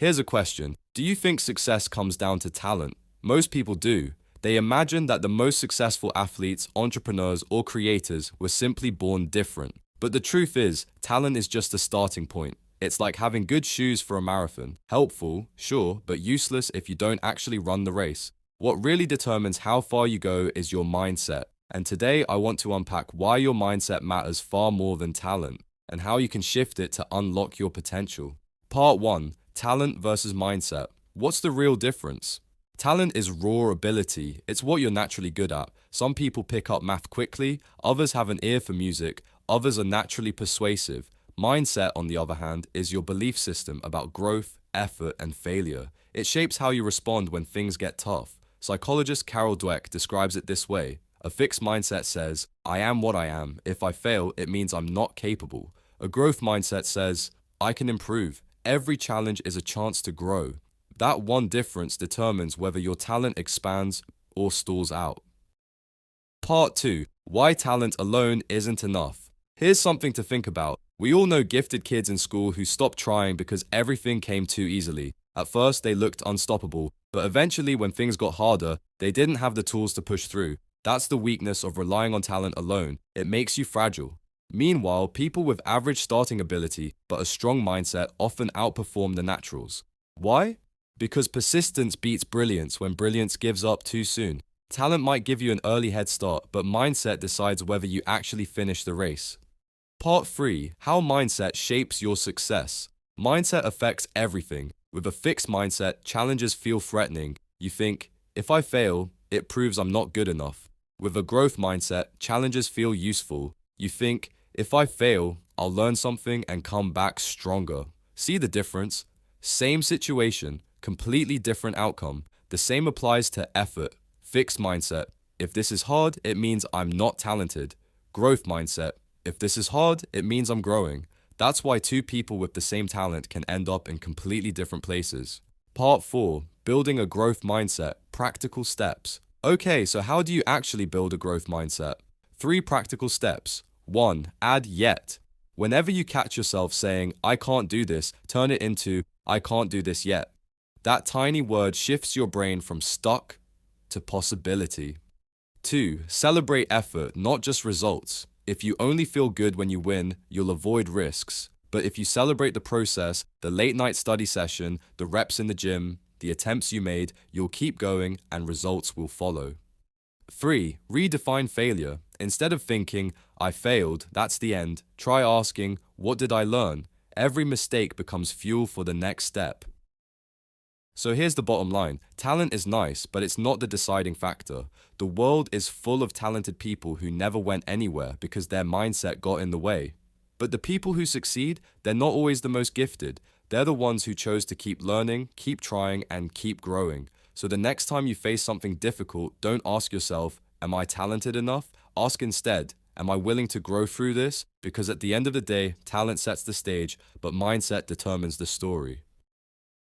Here's a question. Do you think success comes down to talent? Most people do. They imagine that the most successful athletes, entrepreneurs, or creators were simply born different. But the truth is, talent is just a starting point. It's like having good shoes for a marathon. Helpful, sure, but useless if you don't actually run the race. What really determines how far you go is your mindset. And today I want to unpack why your mindset matters far more than talent and how you can shift it to unlock your potential. Part 1. Talent versus mindset. What's the real difference? Talent is raw ability. It's what you're naturally good at. Some people pick up math quickly, others have an ear for music, others are naturally persuasive. Mindset, on the other hand, is your belief system about growth, effort, and failure. It shapes how you respond when things get tough. Psychologist Carol Dweck describes it this way. A fixed mindset says, I am what I am. If I fail, it means I'm not capable. A growth mindset says, I can improve. Every challenge is a chance to grow. That one difference determines whether your talent expands or stalls out. Part 2. Why talent alone isn't enough. Here's something to think about. We all know gifted kids in school who stopped trying because everything came too easily. At first, they looked unstoppable, but eventually when things got harder, they didn't have the tools to push through. That's the weakness of relying on talent alone. It makes you fragile. Meanwhile, people with average starting ability but a strong mindset often outperform the naturals. Why? Because persistence beats brilliance when brilliance gives up too soon. Talent might give you an early head start, but mindset decides whether you actually finish the race. Part 3. How mindset shapes your success. Mindset affects everything. With a fixed mindset, challenges feel threatening. You think, if I fail, it proves I'm not good enough. With a growth mindset, challenges feel useful. You think, if I fail, I'll learn something and come back stronger. See the difference? Same situation, completely different outcome. The same applies to effort. Fixed mindset. If this is hard, it means I'm not talented. Growth mindset. If this is hard, it means I'm growing. That's why two people with the same talent can end up in completely different places. Part 4. Building a growth mindset. Practical steps. Okay, so how do you actually build a growth mindset? 3 practical steps. 1. Add yet. Whenever you catch yourself saying, I can't do this, turn it into, I can't do this yet. That tiny word shifts your brain from stuck to possibility. 2. Celebrate effort, not just results. If you only feel good when you win, you'll avoid risks. But if you celebrate the process, the late night study session, the reps in the gym, the attempts you made, you'll keep going and results will follow. 3. Redefine failure. Instead of thinking, I failed, that's the end, try asking, what did I learn? Every mistake becomes fuel for the next step. So here's the bottom line. Talent is nice, but it's not the deciding factor. The world is full of talented people who never went anywhere because their mindset got in the way. But the people who succeed, they're not always the most gifted. They're the ones who chose to keep learning, keep trying, and keep growing. So the next time you face something difficult, don't ask yourself, am I talented enough? Ask instead, am I willing to grow through this? Because at the end of the day, talent sets the stage, but mindset determines the story.